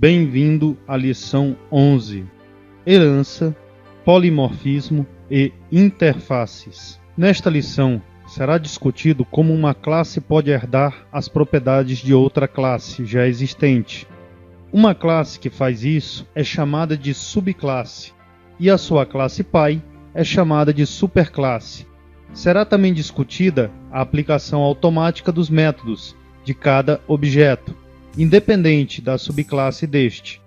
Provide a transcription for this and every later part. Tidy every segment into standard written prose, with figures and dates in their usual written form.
Bem-vindo à lição 11: Herança, Polimorfismo e Interfaces. Nesta lição, será discutido como uma classe pode herdar as propriedades de outra classe já existente. Uma classe que faz isso é chamada de subclasse, e a sua classe pai é chamada de superclasse. Será também discutida a aplicação automática dos métodos de cada objeto, independente da subclasse deste.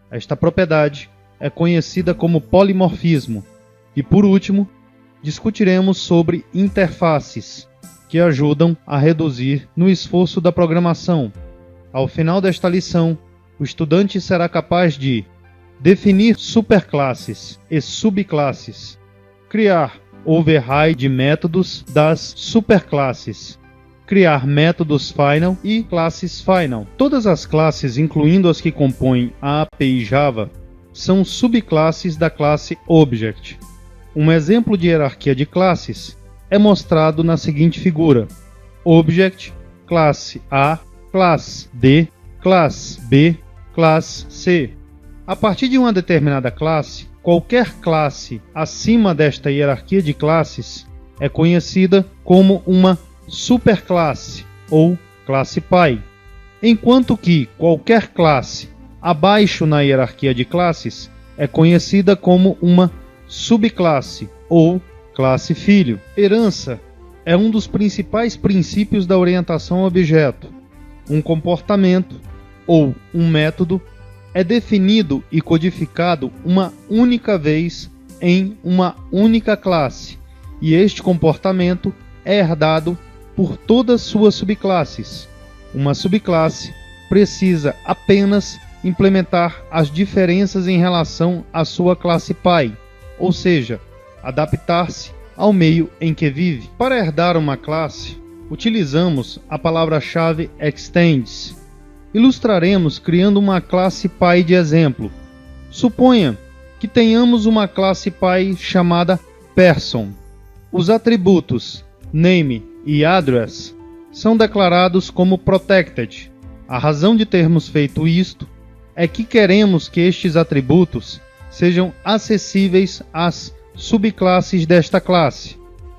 Esta propriedade é conhecida como polimorfismo. E por último, discutiremos sobre interfaces, que ajudam a reduzir no esforço da programação. Ao final desta lição, o estudante será capaz de definir superclasses e subclasses, criar override de métodos das superclasses, criar métodos final e classes final. Todas as classes, incluindo as que compõem a API Java, são subclasses da classe Object. Um exemplo de hierarquia de classes é mostrado na seguinte figura: Object, classe A, classe D, classe B, classe C. A partir de uma determinada classe, qualquer classe acima desta hierarquia de classes é conhecida como uma superclasse ou classe pai, enquanto que qualquer classe abaixo na hierarquia de classes é conhecida como uma subclasse ou classe filho. Herança é um dos principais princípios da orientação a objeto. Um comportamento ou um método é definido e codificado uma única vez em uma única classe, e este comportamento é herdado por todas suas subclasses. Uma subclasse precisa apenas implementar as diferenças em relação à sua classe pai, ou seja, adaptar-se ao meio em que vive. Para herdar uma classe, utilizamos a palavra-chave extends. Ilustraremos criando uma classe pai de exemplo. Suponha que tenhamos uma classe pai chamada person. Os atributos name e address são declarados como protected. A razão de termos feito isto é que queremos que estes atributos sejam acessíveis às subclasses desta classe.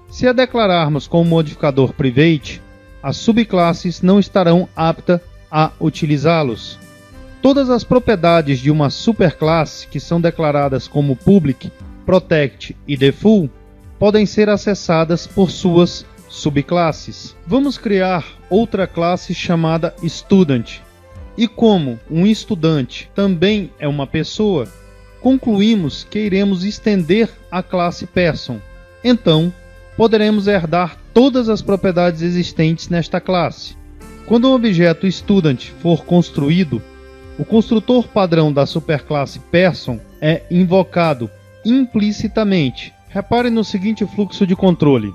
Se a declararmos com o modificador private, as subclasses não estarão aptas a utilizá-los. Todas as propriedades de uma superclasse que são declaradas como public, protect e default podem ser acessadas por suas subclasses. Vamos criar outra classe chamada student. E como um estudante também é uma pessoa, concluímos que iremos estender a classe person. Então, poderemos herdar todas as propriedades existentes nesta classe. Quando um objeto student for construído, o construtor padrão da superclasse person é invocado implicitamente. Repare no seguinte fluxo de controle.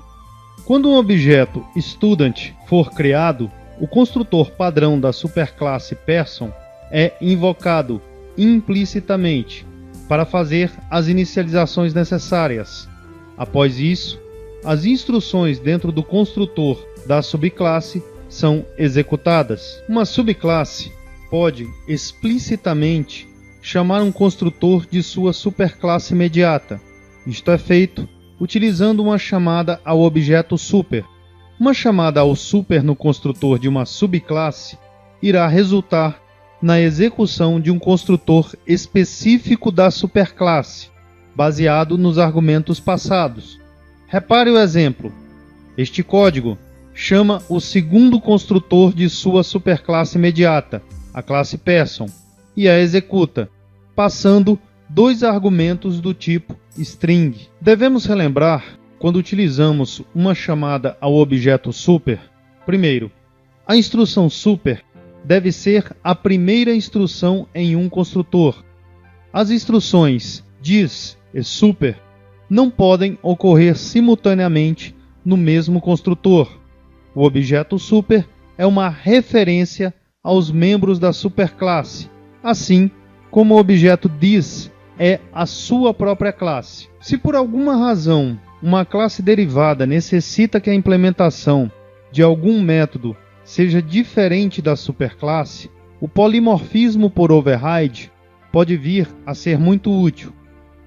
Quando um objeto student for criado, o construtor padrão da superclasse person é invocado implicitamente para fazer as inicializações necessárias. Após isso, as instruções dentro do construtor da subclasse são executadas. Uma subclasse pode explicitamente chamar um construtor de sua superclasse imediata. Isto é feito utilizando uma chamada ao objeto super. Uma chamada ao super no construtor de uma subclasse irá resultar na execução de um construtor específico da superclasse, baseado nos argumentos passados. Repare o exemplo. Este código chama o segundo construtor de sua superclasse imediata, a classe person, e a executa, passando dois argumentos do tipo string. Devemos relembrar, quando utilizamos uma chamada ao objeto super, primeiro, a instrução super deve ser a primeira instrução em um construtor. As instruções dis e super não podem ocorrer simultaneamente no mesmo construtor. O objeto super é uma referência aos membros da superclasse, assim como o objeto dis é a sua própria classe. Se por alguma razão uma classe derivada necessita que a implementação de algum método seja diferente da superclasse, O polimorfismo por override pode vir a ser muito útil.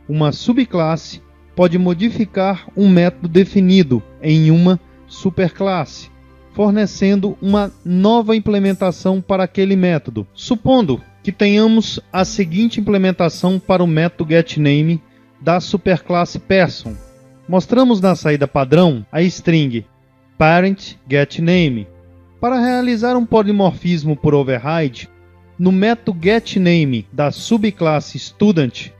Uma subclasse pode modificar um método definido em uma superclasse, fornecendo uma nova implementação para aquele método. Supondo que tenhamos a seguinte implementação para o método getName da superclasse person. Mostramos na saída padrão a string parent getName. Para realizar um polimorfismo por override, no método getName da subclasse student,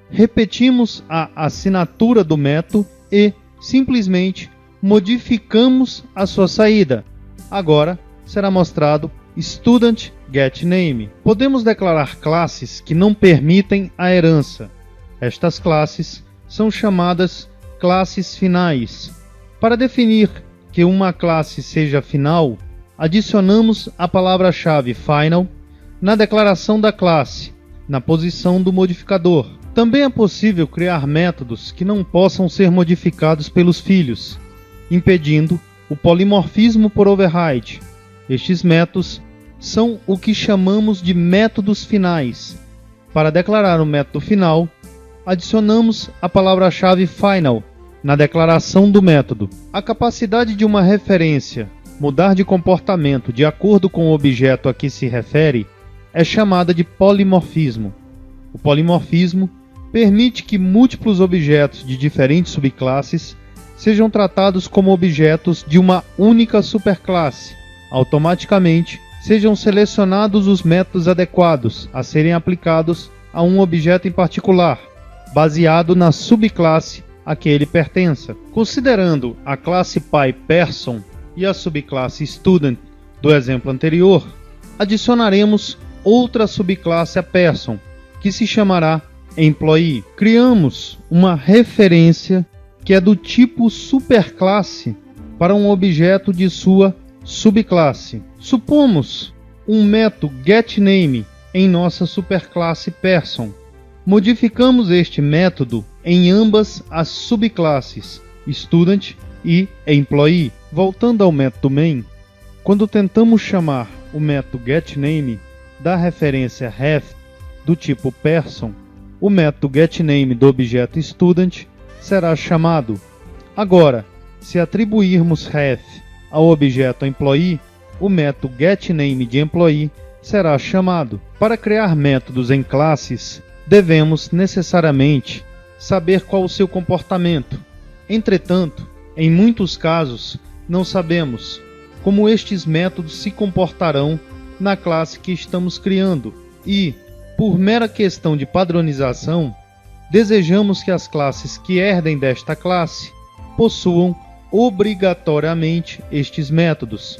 repetimos a assinatura do método e simplesmente modificamos a sua saída. Agora será mostrado student getName. Podemos declarar classes que não permitem a herança. Estas classes são chamadas classes finais. Para definir que uma classe seja final, adicionamos a palavra-chave final na declaração da classe, na posição do modificador. Também é possível criar métodos que não possam ser modificados pelos filhos, impedindo o polimorfismo por override. Estes métodos são o que chamamos de métodos finais. Para declarar o método final, adicionamos a palavra-chave final na declaração do método. A capacidade de uma referência mudar de comportamento de acordo com o objeto a que se refere é chamada de polimorfismo. O polimorfismo permite que múltiplos objetos de diferentes subclasses sejam tratados como objetos de uma única superclasse. Automaticamente, sejam selecionados os métodos adequados a serem aplicados a um objeto em particular, baseado na subclasse a que ele pertença. Considerando a classe PyPerson e a subclasse Student do exemplo anterior, adicionaremos outra subclasse a Person, que se chamará Employee. Criamos uma referência que é do tipo superclasse para um objeto de sua subclasse. Supomos um método getName em nossa superclasse Person. Modificamos este método em ambas as subclasses Student e Employee. Voltando ao método main, quando tentamos chamar o método getName da referência ref do tipo person, o método getName do objeto student será chamado. Agora, se atribuirmos ref ao objeto employee, o método getName de employee será chamado. Para criar métodos em classes, devemos necessariamente saber qual o seu comportamento. Entretanto, em muitos casos, não sabemos como estes métodos se comportarão na classe que estamos criando e, por mera questão de padronização, desejamos que as classes que herdem desta classe possuam obrigatoriamente estes métodos.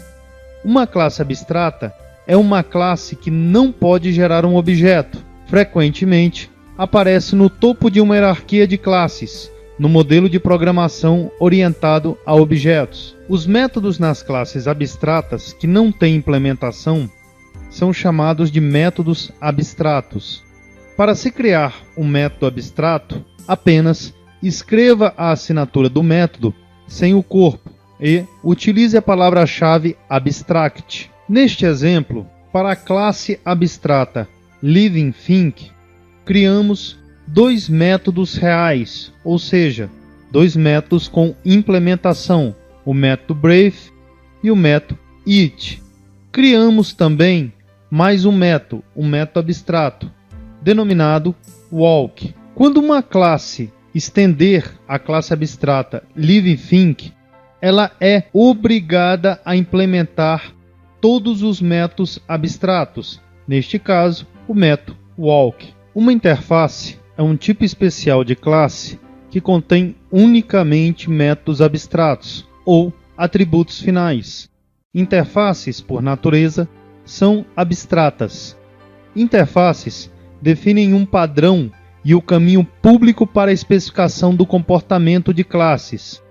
Uma classe abstrata é uma classe que não pode gerar um objeto. Frequentemente, aparece no topo de uma hierarquia de classes, no modelo de programação orientado a objetos. Os métodos nas classes abstratas que não têm implementação são chamados de métodos abstratos. Para se criar um método abstrato, apenas escreva a assinatura do método sem o corpo e utilize a palavra-chave abstract. Neste exemplo, para a classe abstrata LivingThing, criamos dois métodos reais, ou seja, dois métodos com implementação, o método Brave e o método It. Criamos também mais um método abstrato, denominado Walk. Quando uma classe estender a classe abstrata LivingThing, ela é obrigada a implementar todos os métodos abstratos, neste caso, o método Walk. Uma interface é um tipo especial de classe que contém unicamente métodos abstratos ou atributos finais. Interfaces, por natureza, são abstratas. Interfaces definem um padrão e o caminho público para a especificação do comportamento de classes.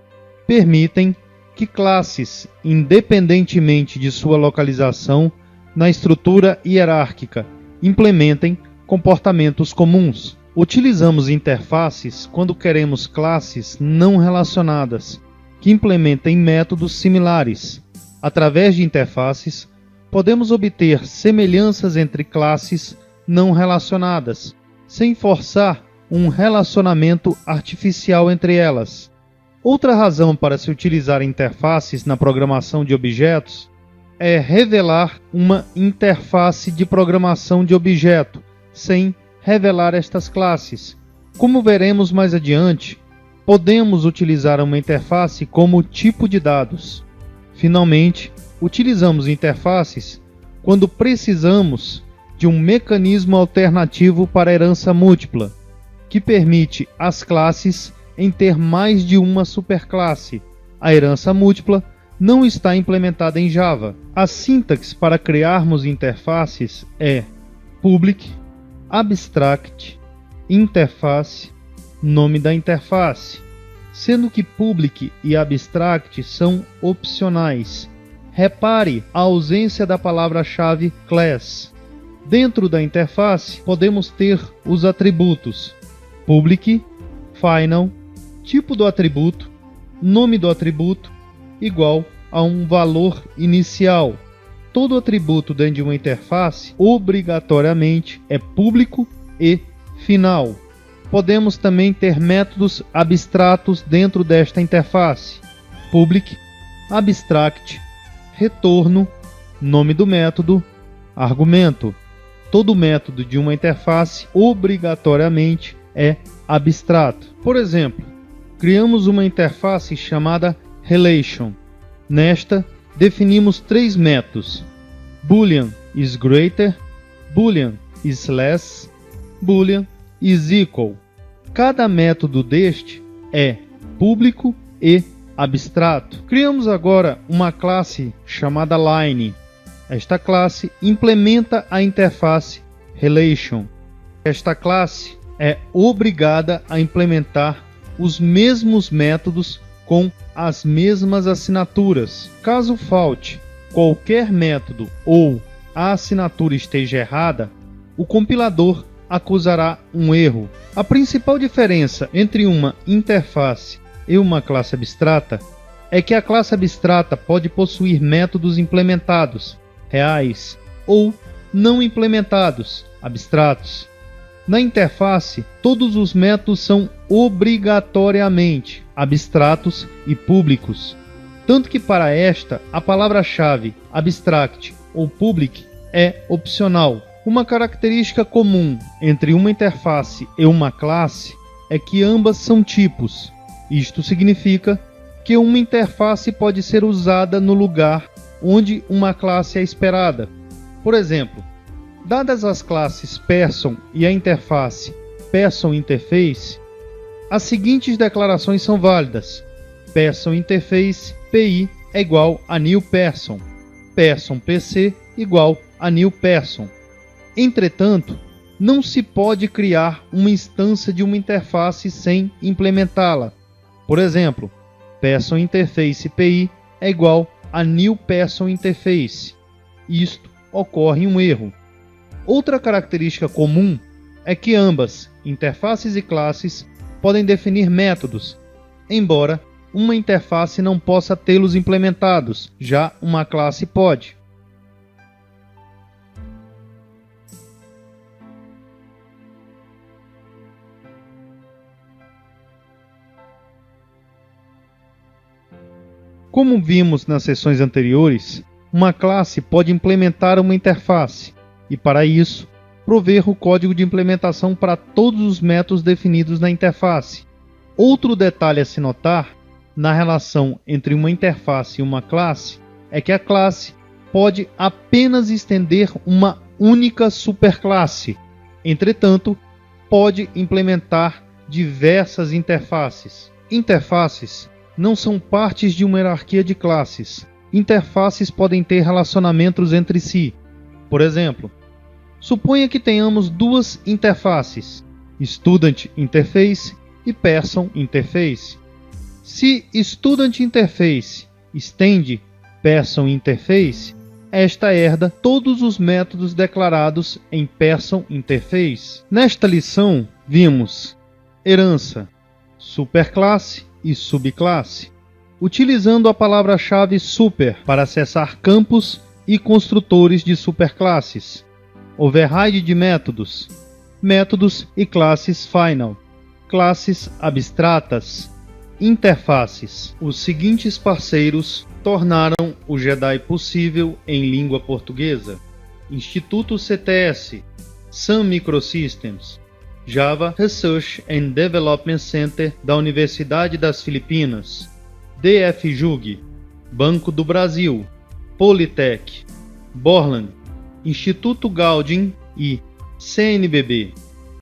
Permitem que classes, independentemente de sua localização na estrutura hierárquica, implementem comportamentos comuns. Utilizamos interfaces quando queremos classes não relacionadas, que implementem métodos similares. Através de interfaces, podemos obter semelhanças entre classes não relacionadas, sem forçar um relacionamento artificial entre elas. Outra razão para se utilizar interfaces na programação de objetos é revelar uma interface de programação de objeto, sem revelar estas classes. Como veremos mais adiante, podemos utilizar uma interface como tipo de dados. Finalmente, utilizamos interfaces quando precisamos de um mecanismo alternativo para a herança múltipla, que permite às classes em ter mais de uma superclasse. A herança múltipla não está implementada em Java. A sintaxe para criarmos interfaces é public, abstract, interface, nome da interface, sendo que public e abstract são opcionais. Repare a ausência da palavra-chave class. Dentro da interface, podemos ter os atributos public, final, tipo do atributo, nome do atributo, igual a um valor inicial. Todo atributo dentro de uma interface, obrigatoriamente, é público e final. Podemos também ter métodos abstratos dentro desta interface: public, abstract, retorno, nome do método, argumento. Todo método de uma interface, obrigatoriamente, é abstrato. Por exemplo, criamos uma interface chamada Relation. Nesta, definimos 3 métodos: Boolean is greater, Boolean is less, Boolean is equal. Cada método deste é público e abstrato. Criamos agora uma classe chamada Line. Esta classe implementa a interface Relation. Esta classe é obrigada a implementar os mesmos métodos com as mesmas assinaturas. Caso falte qualquer método ou a assinatura esteja errada, o compilador acusará um erro. A principal diferença entre uma interface e uma classe abstrata é que a classe abstrata pode possuir métodos implementados, reais, ou não implementados, abstratos. Na interface, todos os métodos são obrigatoriamente abstratos e públicos, tanto que para esta a palavra-chave abstract ou public é opcional. Uma característica comum entre uma interface e uma classe é que ambas são tipos. Isto significa que uma interface pode ser usada no lugar onde uma classe é esperada. Por exemplo, dadas as classes Person e a interface PersonInterface, as seguintes declarações são válidas: PersonInterface PI é igual a new person, PersonPC igual a new person. Entretanto, não se pode criar uma instância de uma interface sem implementá-la. Por exemplo, PersonInterface PI é igual a new PersonInterface. Isto ocorre um erro. Outra característica comum é que ambas, interfaces e classes, podem definir métodos, embora uma interface não possa tê-los implementados, já uma classe pode. Como vimos nas sessões anteriores, uma classe pode implementar uma interface e, para isso, prover o código de implementação para todos os métodos definidos na interface. Outro detalhe a se notar na relação entre uma interface e uma classe é que a classe pode apenas estender uma única superclasse. Entretanto, pode implementar diversas interfaces. Interfaces não são partes de uma hierarquia de classes. Interfaces podem ter relacionamentos entre si. Por exemplo, suponha que tenhamos duas interfaces, Student Interface e Person Interface. Se Student Interface estende Person Interface, esta herda todos os métodos declarados em Person Interface. Nesta lição, vimos herança, superclasse e subclasse, utilizando a palavra-chave super para acessar campos e construtores de superclasses, override de métodos, métodos e classes final, classes abstratas, interfaces. Os seguintes parceiros tornaram o Jedi possível em língua portuguesa: Instituto CTS, Sun Microsystems, Java Research and Development Center da Universidade das Filipinas, DFJUG, Banco do Brasil, Politec, Borland, Instituto Gaudium e CNBB.